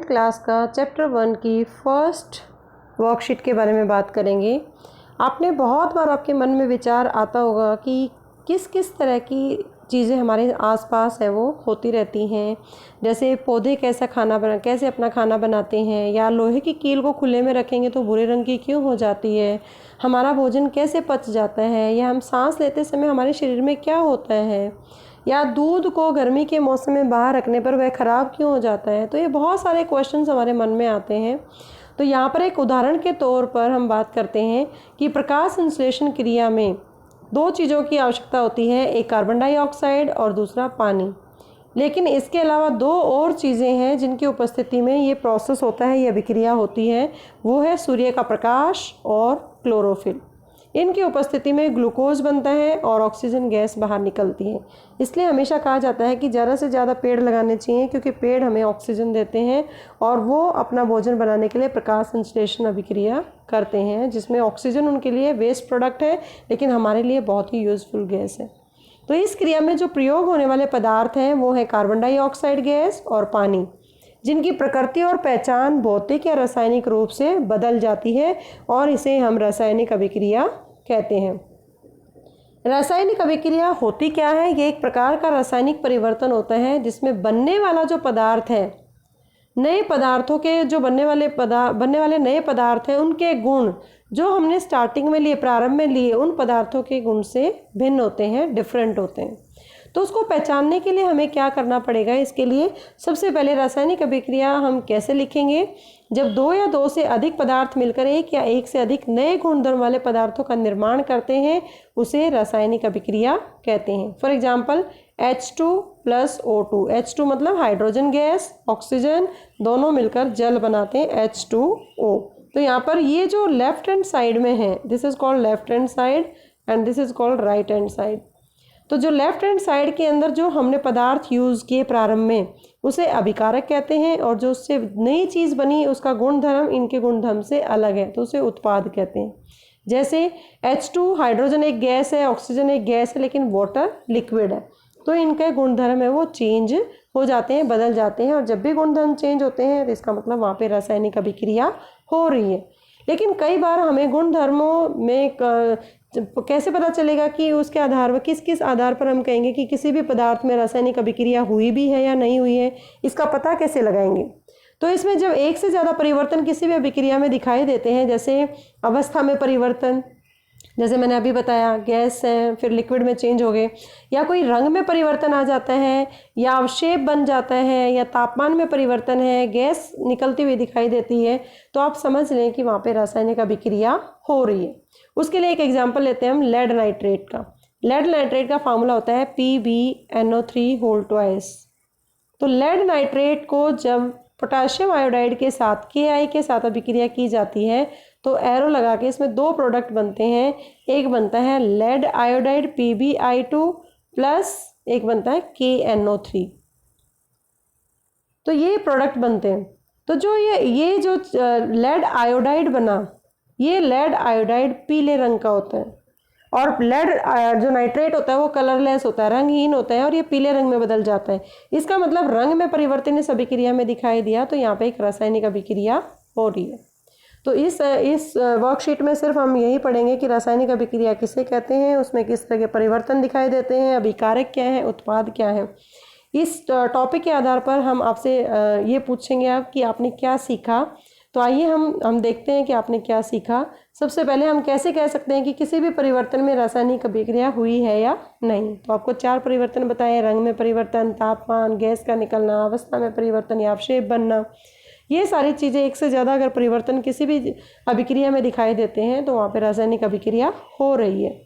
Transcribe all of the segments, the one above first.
Class का chapter 1 की first worksheet के बारे में बात करेंगे। आपने बहुत बार आपके मन में विचार आता होगा कि किस किस तरह की चीज़ें हमारे आसपास है वो होती रहती हैं, जैसे पौधे कैसे अपना खाना बनाते हैं, या लोहे की कील को खुले में रखेंगे तो भूरे रंग की क्यों हो जाती है, हमारा भोजन कैसे पच जाता है, या हम सांस लेते समय हमारे शरीर में क्या होता है, या दूध को गर्मी के मौसम में बाहर रखने पर वह ख़राब क्यों हो जाता है। तो ये बहुत सारे क्वेश्चंस हमारे मन में आते हैं। तो यहाँ पर एक उदाहरण के तौर पर हम बात करते हैं कि प्रकाश संश्लेषण क्रिया में दो चीज़ों की आवश्यकता होती है, एक कार्बन डाइऑक्साइड और दूसरा पानी। लेकिन इसके अलावा दो और चीज़ें हैं जिनकी उपस्थिति में ये प्रोसेस होता है, ये अभिक्रिया होती है। वो है सूर्य का प्रकाश और क्लोरोफिल। इनकी उपस्थिति में ग्लूकोज बनता है और ऑक्सीजन गैस बाहर निकलती है। इसलिए हमेशा कहा जाता है कि ज़्यादा से ज़्यादा पेड़ लगाने चाहिए, क्योंकि पेड़ हमें ऑक्सीजन देते हैं और वो अपना भोजन बनाने के लिए प्रकाश संश्लेषण अभिक्रिया करते हैं, जिसमें ऑक्सीजन उनके लिए वेस्ट प्रोडक्ट है लेकिन हमारे लिए बहुत ही यूज़फुल गैस है। तो इस क्रिया में जो प्रयोग होने वाले पदार्थ हैं वो है कार्बन डाइऑक्साइड गैस और पानी, जिनकी प्रकृति और पहचान भौतिक या रासायनिक रूप से बदल जाती है और इसे हम रासायनिक अभिक्रिया कहते हैं। रासायनिक अभिक्रिया होती क्या है? ये एक प्रकार का रासायनिक परिवर्तन होता है जिसमें बनने वाला जो पदार्थ है, नए पदार्थों के जो बनने वाले नए पदार्थ हैं, उनके गुण जो हमने स्टार्टिंग में लिए, प्रारंभ में लिए, उन पदार्थों के गुण से भिन्न होते हैं, डिफरेंट होते हैं। तो उसको पहचानने के लिए हमें क्या करना पड़ेगा? इसके लिए सबसे पहले रासायनिक अभिक्रिया हम कैसे लिखेंगे? जब दो या दो से अधिक पदार्थ मिलकर एक या एक से अधिक नए गुणधर्म वाले पदार्थों का निर्माण करते हैं, उसे रासायनिक अभिक्रिया कहते हैं। For example H2 + O2। H2 मतलब हाइड्रोजन गैस, ऑक्सीजन दोनों मिलकर जल बनाते हैं H2O। तो यहाँ पर ये जो लेफ्ट हैंड साइड में है, this is called left hand side and this is called right hand side. तो जो लेफ्ट हैंड साइड के अंदर जो हमने पदार्थ यूज़ किए प्रारंभ में, उसे अभिकारक कहते हैं, और जो उससे नई चीज़ बनी उसका गुणधर्म इनके गुणधर्म से अलग है तो उसे उत्पाद कहते हैं। जैसे H2 हाइड्रोजन एक गैस है, ऑक्सीजन एक गैस है, लेकिन वाटर लिक्विड है, तो इनके गुणधर्म है वो चेंज हो जाते हैं, बदल जाते हैं। और जब भी गुणधर्म चेंज होते हैं तो इसका मतलब वहाँ पे रासायनिक अभिक्रिया हो रही है। लेकिन कई बार हमें गुणधर्मों में कैसे पता चलेगा कि उसके आधार पर, किस किस आधार पर हम कहेंगे कि किसी भी पदार्थ में रासायनिक अभिक्रिया हुई भी है या नहीं हुई है, इसका पता कैसे लगाएंगे? तो इसमें जब एक से ज़्यादा परिवर्तन किसी भी अभिक्रिया में दिखाई देते हैं, जैसे अवस्था में परिवर्तन, जैसे मैंने अभी बताया गैस है फिर लिक्विड में चेंज हो गए, या कोई रंग में परिवर्तन आ जाता है, या अवशेप बन जाता है, या तापमान में परिवर्तन है, गैस निकलती हुई दिखाई देती है, तो आप समझ लें कि वहाँ पे रासायनिक अभिक्रिया हो रही है। उसके लिए एक एग्जांपल लेते हैं हम लेड नाइट्रेट का। लेड नाइट्रेट का फार्मूला होता है PbNO3 तो लेड नाइट्रेट को जब पोटाशियम आयोडाइड के साथ Ki के साथ अभिक्रिया की जाती है तो एरो लगा के इसमें दो प्रोडक्ट बनते हैं। एक बनता है लेड आयोडाइड PbI2 प्लस एक बनता है KNO3। तो ये प्रोडक्ट बनते हैं। तो जो ये जो लेड आयोडाइड बना, ये लेड आयोडाइड पीले रंग का होता है, और लेड जो नाइट्रेट होता है वो कलरलेस होता है, रंगहीन होता है, और ये पीले रंग में बदल जाता है। इसका मतलब रंग में परिवर्तन इस अभिक्रिया में दिखाई दिया, तो यहाँ पे एक रासायनिक अभिक्रिया हो रही है। तो इस वर्कशीट में सिर्फ हम यही पढ़ेंगे कि रासायनिक अभिक्रिया किसे कहते हैं, उसमें किस तरह के परिवर्तन दिखाई देते हैं, अभिकारक क्या है, उत्पाद क्या है। इस टॉपिक के आधार पर हम आपसे ये पूछेंगे आप कि आपने क्या सीखा। तो आइए हम देखते हैं कि आपने क्या सीखा। सबसे पहले हम कैसे कह सकते हैं कि किसी भी परिवर्तन में रासायनिक अभिक्रिया हुई है या नहीं। तो आपको 4 परिवर्तन बताए: रंग में परिवर्तन, तापमान, गैस का निकलना, अवस्था में परिवर्तन या अवशेप बनना। ये सारी चीज़ें, एक से ज़्यादा अगर परिवर्तन किसी भी अभिक्रिया में दिखाई देते हैं तो वहाँ पर रासायनिक अभिक्रिया हो रही है।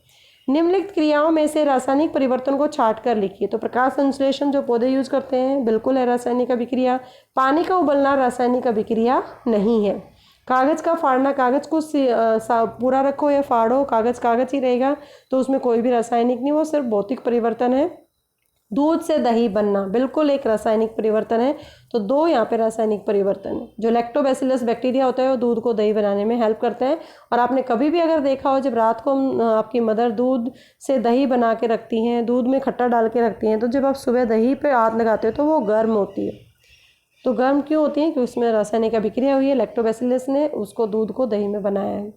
निम्नलिखित क्रियाओं में से रासायनिक परिवर्तन को छाट कर लिखिए। तो प्रकाश संश्लेषण जो पौधे यूज करते हैं बिल्कुल है रासायनिक अभिक्रिया। पानी का उबलना रासायनिक अभिक्रिया नहीं है। कागज़ का फाड़ना, कागज़ को पूरा रखो या फाड़ो, कागज़ कागज़ ही रहेगा, तो उसमें कोई भी रासायनिक नहीं, वो सिर्फ भौतिक परिवर्तन है। दूध से दही बनना बिल्कुल एक रासायनिक परिवर्तन है। तो 2 यहाँ पे रासायनिक परिवर्तन है। जो लैक्टोबैसिलस बैक्टीरिया होता है वो दूध को दही बनाने में हेल्प करता है। और आपने कभी भी अगर देखा हो, जब रात को आपकी मदर दूध से दही बना के रखती हैं, दूध में खट्टा डाल के रखती हैं, तो जब आप सुबह दही पे हाथ लगाते हो तो वो गर्म होती है। तो गर्म क्यों होती हैं? क्योंकि उसमें रासायनिक अभिक्रिया हुई है, लैक्टोबैसिलस ने उसको दूध को दही में बनाया है।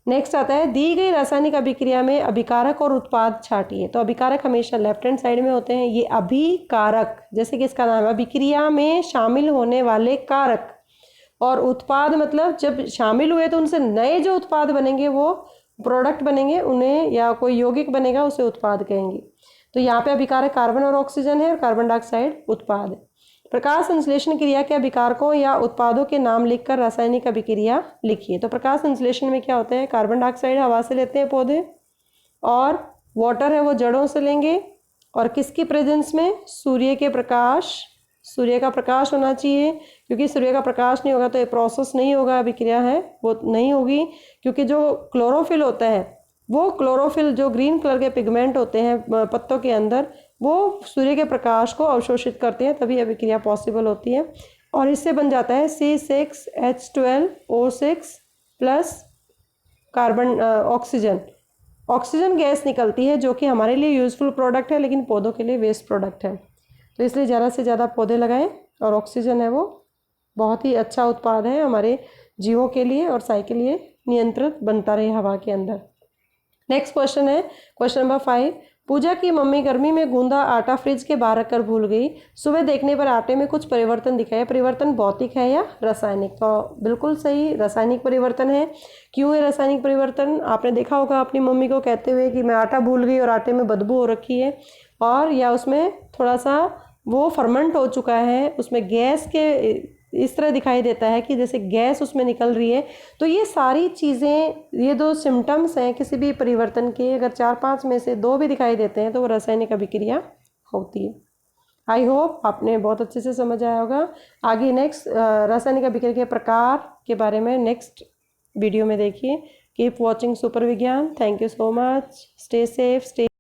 नेक्स्ट आता है, दी गई रासायनिक अभिक्रिया में अभिकारक और उत्पाद छांटिए। तो अभिकारक हमेशा लेफ्ट हैंड साइड में होते हैं। ये अभिकारक, जैसे कि इसका नाम है, अभिक्रिया में शामिल होने वाले कारक, और उत्पाद मतलब जब शामिल हुए तो उनसे नए जो उत्पाद बनेंगे वो प्रोडक्ट बनेंगे, उन्हें या कोई यौगिक बनेगा उसे उत्पाद कहेंगे। तो यहाँ पे अभिकारक कार्बन और ऑक्सीजन है और कार्बन डाइऑक्साइड उत्पाद है। प्रकाश संश्लेषण क्रिया के अभिकारकों या उत्पादों के नाम लिखकर रासायनिक अभिक्रिया लिखिए। तो प्रकाश संश्लेषण में क्या होता है? कार्बन डाइऑक्साइड हवा से लेते हैं पौधे, और वाटर है वो जड़ों से लेंगे, और किसकी प्रेजेंस में? सूर्य के प्रकाश, सूर्य का प्रकाश होना चाहिए, क्योंकि सूर्य का प्रकाश नहीं होगा तो ये प्रोसेस नहीं होगा, अभिक्रिया है वो नहीं होगी। क्योंकि जो क्लोरोफिल होता है, वो क्लोरोफिल जो ग्रीन कलर के पिगमेंट होते हैं पत्तों के अंदर, वो सूर्य के प्रकाश को अवशोषित करते हैं, तभी अभिक्रिया पॉसिबल होती है। और इससे बन जाता है C6H12O6 plus carbon oxygen. Oxygen gas निकलती है जो कि हमारे लिए यूज़फुल प्रोडक्ट है, लेकिन पौधों के लिए वेस्ट प्रोडक्ट है। तो इसलिए ज़्यादा से ज़्यादा पौधे लगाएं, और ऑक्सीजन है वो बहुत ही अच्छा उत्पाद है हमारे जीवों के लिए, और साई के लिए नियंत्रित बनता रहे हवा के अंदर। नेक्स्ट क्वेश्चन है क्वेश्चन नंबर 5। पूजा की मम्मी गर्मी में गूंदा आटा फ्रिज के बाहर रखकर भूल गई। सुबह देखने पर आटे में कुछ परिवर्तन दिखाया। परिवर्तन भौतिक है या रासायनिक? तो बिल्कुल सही, रासायनिक परिवर्तन है। क्यों है रासायनिक परिवर्तन? आपने देखा होगा अपनी मम्मी को कहते हुए कि मैं आटा भूल गई और आटे में बदबू हो रखी है, और या उसमें थोड़ा सा वो फर्मेंट हो चुका है, उसमें गैस के इस तरह दिखाई देता है कि जैसे गैस उसमें निकल रही है। तो ये सारी चीज़ें, ये दो सिम्टम्स हैं किसी भी परिवर्तन के, अगर 4-5 में से 2 भी दिखाई देते हैं तो वो रासायनिक अभिक्रिया होती है। आई होप आपने बहुत अच्छे से समझ आया होगा। आगे नेक्स्ट रासायनिक अभिक्रिया के प्रकार के बारे में नेक्स्ट वीडियो में देखिए। कीप वॉचिंग सुपर विज्ञान। Thank you so much. Stay safe, stay